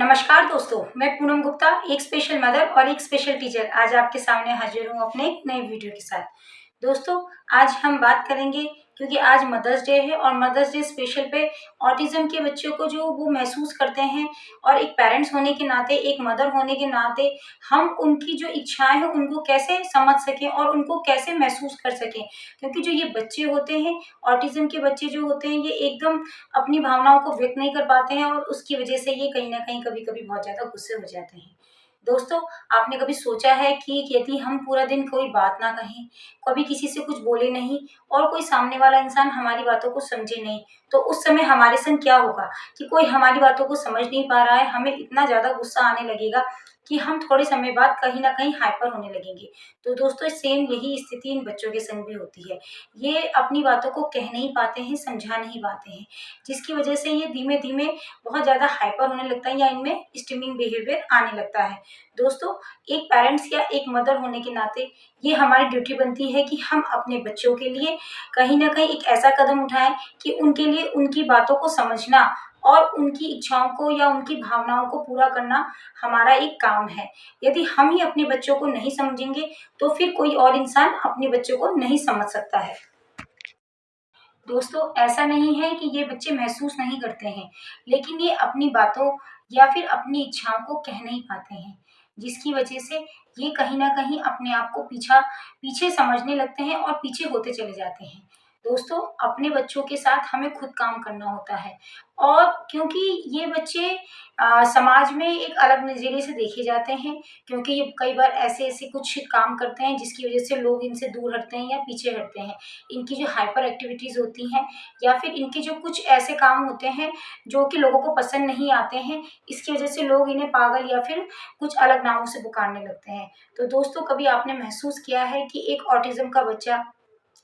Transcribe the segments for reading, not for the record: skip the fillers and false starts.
नमस्कार दोस्तों, मैं पूनम गुप्ता, एक स्पेशल मदर और एक स्पेशल टीचर आज आपके सामने हाजिर हूँ अपने एक नई वीडियो के साथ। दोस्तों, आज हम बात करेंगे क्योंकि आज मदर्स डे है और मदर्स डे स्पेशल पे ऑटिज्म के बच्चों को जो वो महसूस करते हैं और एक पेरेंट्स होने के नाते, एक मदर होने के नाते हम उनकी जो इच्छाएं हैं उनको कैसे समझ सकें और उनको कैसे महसूस कर सकें। क्योंकि जो ये बच्चे होते हैं, ऑटिज्म के बच्चे जो होते हैं, ये एकदम अपनी भावनाओं को व्यक्त नहीं कर पाते हैं और उसकी वजह से ये कहीं ना कहीं कभी-कभी बहुत ज़्यादा गुस्से हो जाते हैं। दोस्तों, आपने कभी सोचा है कि यदि हम पूरा दिन कोई बात ना कहें, कभी किसी से कुछ बोले नहीं और कोई सामने वाला इंसान हमारी बातों को समझे नहीं, तो उस समय हमारे संग क्या होगा कि कोई हमारी बातों को समझ नहीं पा रहा है, हमें इतना ज़्यादा गुस्सा आने लगेगा कि हम थोड़े समय बाद कहीं न कहीं हाइपर होने लगेंगे। तो दोस्तों, सेम यही स्थिति इन बच्चों के संग भी होती है। ये अपनी बातों को कह नहीं पाते हैं, समझा नहीं पाते हैं, जिसकी वजह से ये धीमे-धीमे बहुत ज़्यादा हाइपर होने लगता है या इनमें स्टिमिंग बिहेवियर आने लगता है। दोस्तों, एक पेरेंट्स या एक मदर होने के नाते ये हमारी ड्यूटी बनती है कि हम अपने बच्चों के लिए कहीं न कहीं एक ऐसा कदम उठाएँ कि उनके लिए उनकी बातों को समझना और उनकी इच्छाओं को या उनकी भावनाओं को पूरा करना हमारा एक काम है। यदि हम ही अपने बच्चों को नहीं समझेंगे, तो फिर कोई और इंसान अपने बच्चों को नहीं समझ सकता है। दोस्तों, ऐसा नहीं है कि ये बच्चे महसूस नहीं करते हैं, लेकिन ये अपनी बातों या फिर अपनी इच्छाओं को कह नहीं पाते हैं, जिसकी वजह से ये कहीं न कहीं अपने आप को पीछे समझने लगते हैं और पीछे होते चले जाते हैं। दोस्तों, अपने बच्चों के साथ हमें खुद काम करना होता है और क्योंकि ये बच्चे समाज में एक अलग नज़रिए से देखे जाते हैं, क्योंकि ये कई बार ऐसे-ऐसे कुछ काम करते हैं जिसकी वजह से लोग इनसे दूर हटते हैं या पीछे हटते हैं। इनकी जो हाइपर एक्टिविटीज़ होती हैं या फिर इनके जो कुछ ऐसे काम होते हैं जो कि लोगों को पसंद नहीं आते हैं, इसकी वजह से लोग इन्हें पागल या फिर कुछ अलग नामों से पुकारने लगते हैं। तो दोस्तों, कभी आपने महसूस किया है कि एक ऑटिज़्म का बच्चा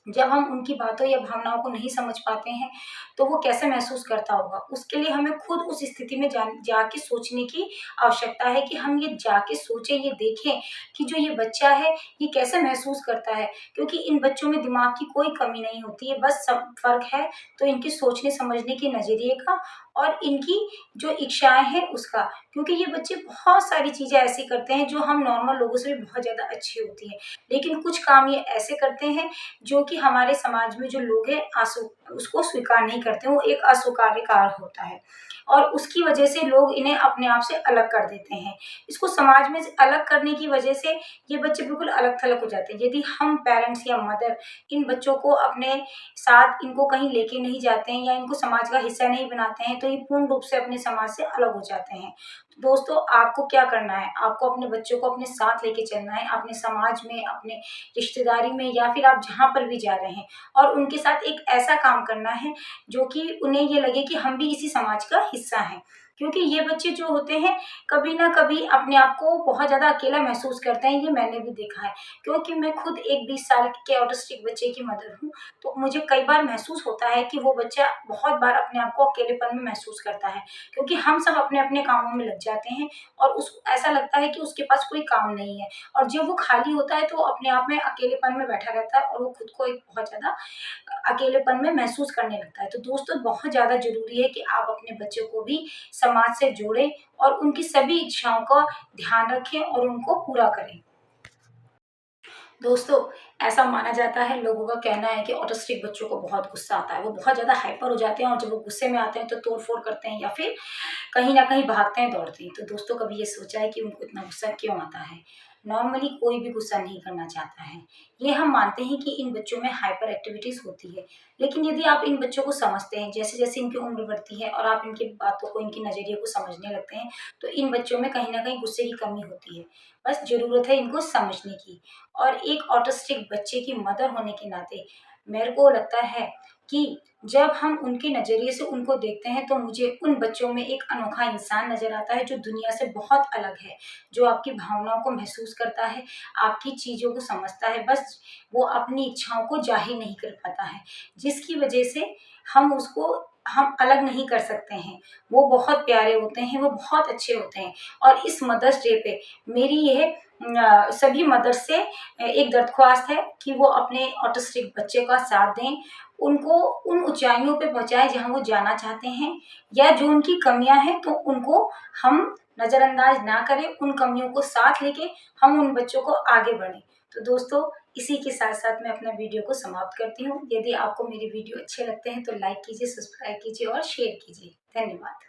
जब हम उनकी बातों या भावनाओं को नहीं समझ पाते हैं, तो वो कैसे महसूस करता होगा? उसके लिए हमें खुद उस स्थिति में जाके सोचने की आवश्यकता है कि हम ये जाके सोचें, ये देखें कि जो ये बच्चा है, ये कैसे महसूस करता है। क्योंकि इन बच्चों में दिमाग की कोई कमी नहीं होती है, बस सब फ़र्क है तो इनके सोचने-समझने के नज़रिए का और इनकी जो इच्छाएँ हैं उसका। क्योंकि ये बच्चे बहुत सारी चीज़ें ऐसी करते हैं जो हम नॉर्मल लोगों से भी बहुत ज़्यादा अच्छी होती हैं। लेकिन कुछ काम ये ऐसे करते हैं जो कि हमारे समाज में जो लोग हैं उसको स्वीकार नहीं करते, वो एक अस्वीकार्य कार्य होता है और उसकी वजह से लोग इन्हें अपने आप से अलग कर देते हैं। इसको समाज में से अलग करने की वजह से ये बच्चे बिल्कुल अलग-थलग हो जाते हैं। यदि हम पेरेंट्स या मदर इन बच्चों को अपने साथ इनको कहीं लेके नहीं जाते हैं या इनको समाज का हिस्सा नहीं बनाते हैं, तो ये पूर्ण रूप से अपने समाज से अलग हो जाते हैं। तो दोस्तों, आपको क्या करना है? आपको अपने बच्चों को अपने साथ लेके चलना है, अपने समाज में, अपने रिश्तेदारी में या फिर आप जहाँ पर भी जा रहे हैं और उनके साथ एक ऐसा काम करना है जो कि उन्हें ये लगे कि हम भी इसी समाज का हिस्सा हैं। क्योंकि ये बच्चे जो होते हैं कभी न कभी अपने आप को बहुत ज़्यादा अकेला महसूस करते हैं, ये मैंने भी देखा है। क्योंकि मैं खुद एक 20 साल के ऑटिस्टिक बच्चे की मदर हूँ, तो मुझे कई बार महसूस होता है कि वो बच्चा बहुत बार अपने आप को अकेलेपन में महसूस करता है। क्योंकि हम सब अपने-अपने कामों में लग जाते हैं और उस ऐसा लगता है कि उसके पास कोई काम नहीं है और जब वो खाली होता है तो वो अपने आप में अकेलेपन में बैठा रहता है और वो खुद को एक बहुत ज़्यादा अकेलेपन में महसूस करने लगता है। तो दोस्तों, बहुत ज़्यादा ज़रूरी है कि आप अपने बच्चों को भी समाज से जोड़ें और उनकी सभी इच्छाओं का ध्यान रखें और उनको पूरा करें। दोस्तों, ऐसा माना जाता है, लोगों का कहना है कि ऑटिस्टिक बच्चों को बहुत गुस्सा आता है। वो बहुत ज़्यादा हाइपर हो जाते हैं और जब वो गुस्से में आते हैं तो तोड़-फोड़ करते हैं या फिर कहीं न कहीं भागते हैं, दौड़ते हैं। तो दोस्तों, कभी ये सोचा है कि उनको इतना गुस्सा क्यों आता है? नॉर्मली कोई भी गुस्सा नहीं करना चाहता है। ये हम मानते हैं कि इन बच्चों में हाइपर एक्टिविटीज़ होती है। लेकिन यदि आप इन बच्चों को समझते हैं, जैसे-जैसे इनकी उम्र बढ़ती है और आप इनकी बातों को, इनके नज़रिए को समझने लगते हैं, तो इन बच्चों में कहीं न कहीं गुस्से की कमी होती है। बस ज़रूरत है इनको समझने की। और एक ऑटिस्टिक बच्चे की मदर होने के नाते मेरे को लगता है कि जब हम उनके नज़रिए से उनको देखते हैं, तो मुझे उन बच्चों में एक अनोखा इंसान नज़र आता है जो दुनिया से बहुत अलग है, जो आपकी भावनाओं को महसूस करता है, आपकी चीज़ों को समझता है, बस वो अपनी इच्छाओं को ज़ाहिर नहीं कर पाता है, जिसकी वजह से हम अलग नहीं कर सकते हैं। वो बहुत प्यारे होते हैं, वो बहुत अच्छे होते हैं और इस मदर्स डे पे मेरी यह सभी मदर्स से एक दरख्वास्त है कि वो अपने ऑटिस्टिक बच्चे का साथ दें उनको उन ऊंचाइयों पे पहुंचाएं जहां वो जाना चाहते हैं, या जो उनकी कमियां हैं तो उनको हम नजरअंदाज ना करें, उन कमियों को साथ लेके हम उन बच्चों को आगे बढ़ें। तो दोस्तों, इसी के साथ साथ मैं अपना वीडियो को समाप्त करती हूँ। यदि आपको मेरे वीडियो अच्छे लगते हैं तो लाइक कीजिए, सब्सक्राइब कीजिए और शेयर कीजिए। धन्यवाद।